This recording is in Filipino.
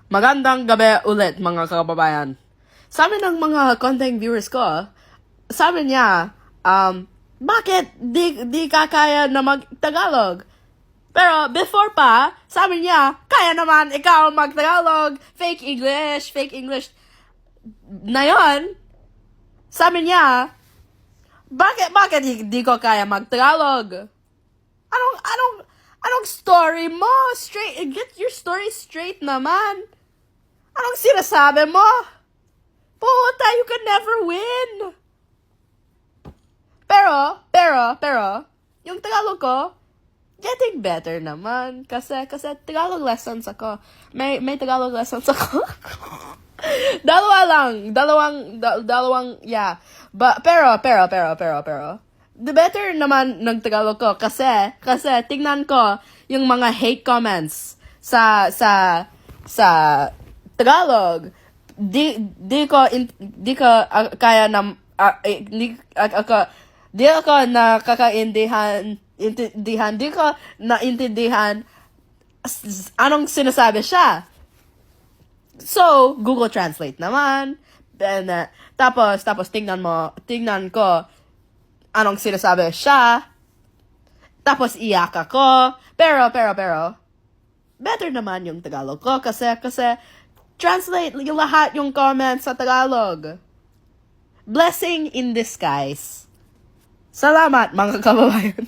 Magandang gabi ulit mga kababayan. Sabi ng mga content viewers ko, sabi niya, bakit di ka kaya na mag-Tagalog? Pero before pa, sabi niya, kaya naman ikaw mag-Tagalog, fake English. Na yun, sabi niya, bakit di ko kaya mag-Tagalog? Anong story mo? Get your story straight naman. Anong sinasabi mo? Puta, you can never win. Pero, yung Tagalog ko, getting better naman. Kasi Tagalog lessons ako. May Tagalog lessons ako. Dalawang, yeah. Pero, the better naman ng Tagalog ko kasi tingnan ko yung mga hate comments sa Tagalog. Di ako naintindihan anong sinasabi siya. So, Google Translate naman. And, tapos tingnan ko anong sinasabi siya. Tapos iyak ako. Pero, better naman yung Tagalog ko kasi translate lahat yung comments sa Tagalog. Blessing in disguise. Salamat mga kababayan.